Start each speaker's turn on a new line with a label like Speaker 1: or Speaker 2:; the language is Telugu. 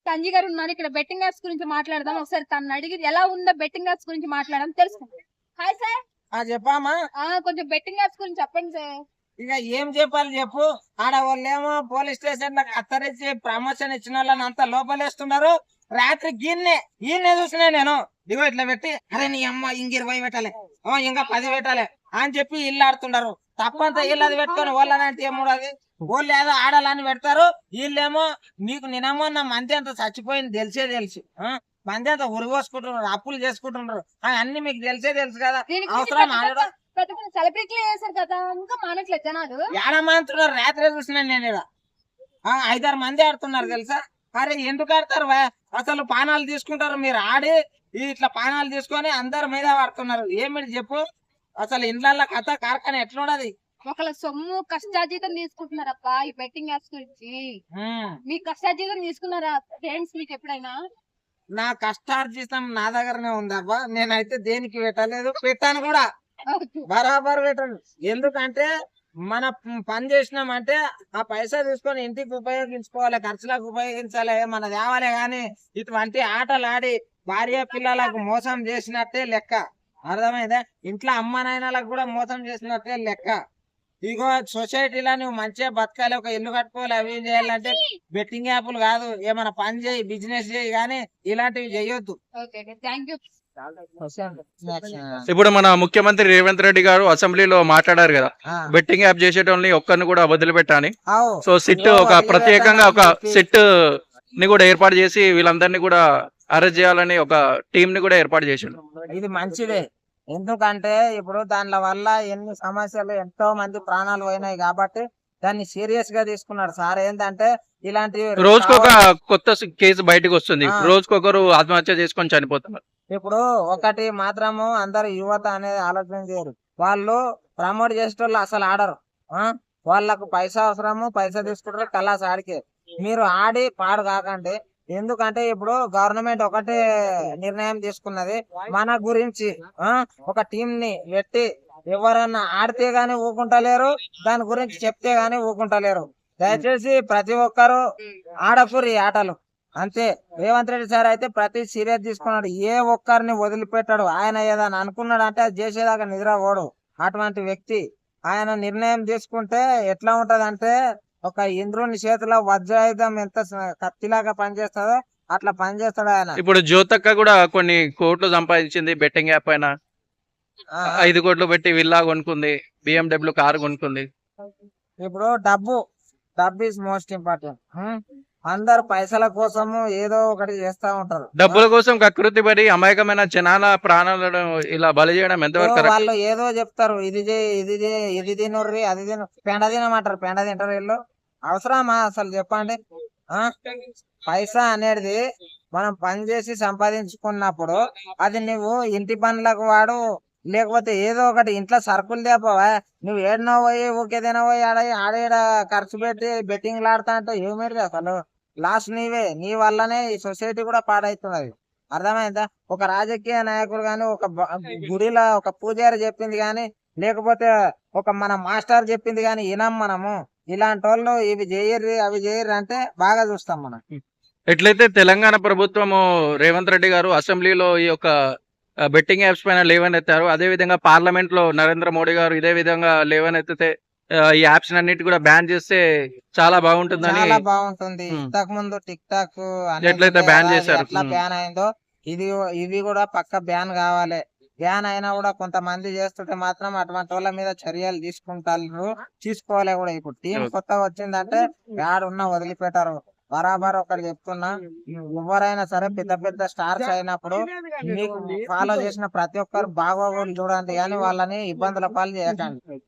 Speaker 1: సంజయ్ గారు ఉన్నారు ఇక్కడ. బెట్టింగ్ యాప్స్ గురించి మాట్లాడదాం. ఒకసారి తను అడిగి ఎలా ఉందో బెట్టింగ్ యాప్స్ గురించి మాట్లాడడం తెలుసుకుందాం. Hi sir.
Speaker 2: చెప్పామా
Speaker 1: కొంచెం బెట్టింగ్ యాప్స్ గురించి చెప్పండి సార్.
Speaker 2: ఇక ఏం చెప్పాలి చెప్పు. ఆడవాళ్ళేమో పోలీస్ స్టేషన్ లో కత్తరించి ప్రమోషన్ ఇచ్చిన వాళ్ళని అంతా లోపలేస్తున్నారు. రాత్రి ఈయన్నే చూసినా నేను. ఇగో ఇట్లా పెట్టి అరే నీ అమ్మ ఇంక 20 పెట్టాలి, ఇంకా 10 పెట్టాలి అని చెప్పి ఇల్లు ఆడుతున్నారు. తప్పంతా ఇల్లు అది పెట్టుకొని వాళ్ళనంటే ఏమూడదు. వాళ్ళు ఏదో ఆడాలని పెడతారు. వీళ్ళేమో నీకు నినమో నా మంది అంత చచ్చిపోయింది తెలిసి మంది అంతా ఉరిగోసుకుంటున్నారు, అప్పులు చేసుకుంటున్నారు. అన్ని మీకు తెలుసు కదా. అవసరం ఆడడం
Speaker 1: సెలబ్రిటీలు చేశారు కదా, ఇంకా మానట్లేదు జనాలు.
Speaker 2: ఏడమంటున్నారు. రాత్రి చూసినాను నేను ఇక్కడ 5-6 మంది ఆడుతున్నారు తెలుసా. అరే ఎందుకు ఆడతారు? అసలు పానాలు తీసుకుంటారు మీరు ఆడి ఇట్లా పానాలు తీసుకొని అందరి మీద ఆడుతున్నారు. ఏమిటి చెప్పు అసలు ఇండ్ల కథ కార్ఖానా ఎట్లుండదు.
Speaker 1: ఒకళ్ళ సొమ్ము కష్టాజీతం తీసుకుంటున్నారప్ప ఈ బెట్టింగ్ యాప్స్ గురించి. మీ కష్టాజీతం తీసుకున్నారా ఫ్రెండ్స్ మీకు ఎప్పుడైనా?
Speaker 2: నా కష్టార్జితం నా దగ్గరనే ఉందబ్బా. నేనైతే దేనికి పెట్టలేదు, పెట్టాను కూడా బరాబర్ పెట్టండి. ఎందుకంటే మన పని చేసినామంటే ఆ పైసా తీసుకొని ఇంటికి ఉపయోగించుకోవాలి, ఖర్చులకు ఉపయోగించాలి, మన తేవాలి. గాని ఇటువంటి ఆటలు ఆడి భార్య పిల్లలకు మోసం చేసినట్టే లెక్క. అర్థమైందా? ఇంట్లో అమ్మ నాయనలకు కూడా మోసం చేసినట్టే లెక్క. ఇగో సొసైటీలో నువ్వు మంచిగా బతకాలి, ఒక ఇల్లు కట్టుకోవాలి, అవి చేయాలంటే బెట్టింగ్ యాప్లు కాదు, ఏమైనా పని చేయి, బిజినెస్ చేయి, కానీ ఇలాంటివి చేయొద్దు.
Speaker 3: ఇప్పుడు మన ముఖ్యమంత్రి రేవంత్ రెడ్డి గారు అసెంబ్లీలో మాట్లాడారు కదా, బెట్టింగ్ యాప్ చేసేటోళ్ళని ఒక్కరిని కూడా వదిలిపెట్టాని. సో సిట్ ఒక ప్రత్యేకంగా ఒక సిట్ ని కూడా ఏర్పాటు చేసి వీళ్ళందరినీ కూడా అరెస్ట్ చేయాలని ఒక టీం ని కూడా ఏర్పాటు చేసిండు.
Speaker 2: ఇది మంచిదే. ఎందుకంటే ఇప్పుడు దాని వల్ల ఎన్ని సమస్యలు, ఎంతో మంది ప్రాణాలు పోయినాయి కాబట్టి దాన్ని సీరియస్ గా తీసుకున్నాడు సార్. ఏంటంటే ఇలాంటి
Speaker 3: రోజుకొక కొత్త కేసు బయటకు వస్తుంది, రోజుకొకరు ఆత్మహత్య చేసుకొని చనిపోతున్నారు.
Speaker 2: ఇప్పుడు ఒకటి మాత్రము అందరు యువత అనేది ఆలోచన చేయరు. వాళ్ళు ప్రమోట్ చేసేటోళ్ళు అసలు ఆడరు. వాళ్ళకు పైసా అవసరము, పైసా తీసుకుంటారు, కలాస్ ఆడికే. మీరు ఆడి పాడు కాకండి. ఎందుకంటే ఇప్పుడు గవర్నమెంట్ ఒకటే నిర్ణయం తీసుకున్నది మన గురించి. ఒక టీం ని పెట్టి ఎవరన్నా ఆడితే గానీ ఊకుంటలేరు, దాని గురించి చెప్తే గానీ ఊకుంటలేరు. దయచేసి ప్రతి ఒక్కరు ఆడకూరి ఆటలు అంతే. రేవంత్ రెడ్డి సార్ అయితే ప్రతి సీరియస్ తీసుకున్నాడు, ఏ ఒక్కరిని వదిలిపెట్టాడు. ఆయన ఏదైనా అనుకున్నాడు అంటే అది చేసేదాకా నిద్ర పోడు. అటువంటి వ్యక్తి ఆయన నిర్ణయం తీసుకుంటే ఎట్లా ఉంటది అంటే ఒక ఇంద్రుని చేతిలో వజ్రాయుధం ఎంత కత్తిలాగా పనిచేస్తుందో అట్లా పనిచేస్తాడు ఆయన.
Speaker 3: ఇప్పుడు జ్యోతక్క కూడా కొన్ని కోట్లు సంపాదించింది బెట్టింగ్ యాప్ పైన. 5 కోట్లు పెట్టి విల్లా కొనుక్కుంది, BMW కారు కొనుక్కుంది.
Speaker 2: ఇప్పుడు డబ్బు ఈజ్ మోస్ట్ ఇంపార్టెంట్. అందరు పైసల కోసము ఏదో ఒకటి చేస్తా ఉంటారు.
Speaker 3: డబ్బుల కోసం కకృతి పడి అమాయకమైన జనాల ప్రాణాలను ఇలా బలి చేయడం ఎంతవరకు?
Speaker 2: వాళ్ళు ఏదో చెప్తారు, ఇది తినర్రి, అది పెండ తినమంటారు, పెండ తింటారు. వీళ్ళు అవసరమా అసలు చెప్పండి? పైసా అనేది మనం పని చేసి సంపాదించుకున్నప్పుడు అది నువ్వు ఇంటి పనులకు వాడు, లేకపోతే ఏదో ఒకటి ఇంట్లో సరుకులు తేపోవా. నువ్వు ఏడనో పోయి ఊకేదైనా పోయి ఆడ ఖర్చు పెట్టి బెట్టింగ్లు ఆడుతా అంటే ఏమేది అసలు లాస్ నీవే. నీ వల్లనే ఈ సొసైటీ కూడా పాడైతున్నది. అర్థమైందా? ఒక రాజకీయ నాయకుడు గాని, ఒక గుడిలో ఒక పూజారి చెప్పింది గాని, లేకపోతే ఒక మన మాస్టర్ చెప్పింది గాని వినం మనము. ఇలాంటి వాళ్ళు ఇవి చేయర్రి, అవి చేయర్రి అంటే బాగా చూస్తాం మనం.
Speaker 3: ఎట్లయితే తెలంగాణ ప్రభుత్వము రేవంత్ రెడ్డి గారు అసెంబ్లీలో ఈ యొక్క బెట్టింగ్ యాప్స్ పైన లేవనెత్తారు, అదే విధంగా పార్లమెంట్ లో నరేంద్ర మోడీ గారు ఇదే విధంగా లేవనెత్తితే ఈ యాప్స్ అన్నిటి కూడా బ్యాన్ చేస్తే చాలా బాగుంటుందని.
Speaker 2: చాలా బాగుంటుంది. ఇంతకు ముందు టిక్ టాక్
Speaker 3: ఎట్లయితే బ్యాన్ చేశారు,
Speaker 2: ఎట్లా బ్యాన్ అయిందో ఇవి కూడా పక్క బ్యాన్ కావాలి. బ్యాన్ అయినా కూడా కొంతమంది చేస్తుంటే మాత్రం అటువంటి వాళ్ళ మీద చర్యలు తీసుకోవాలి కూడా. ఇప్పుడు టీం కొత్తగా వచ్చిందంటే యాడున్నా వదిలిపెట్టారు. బరాబర్ ఒకటి చెప్తున్నా, ఎవరైనా సరే పెద్ద స్టార్స్ అయినప్పుడు మీకు ఫాలో చేసిన ప్రతి ఒక్కరు బాగోగులు చూడండి, కానీ వాళ్ళని ఇబ్బందుల పాలు చేయకండి.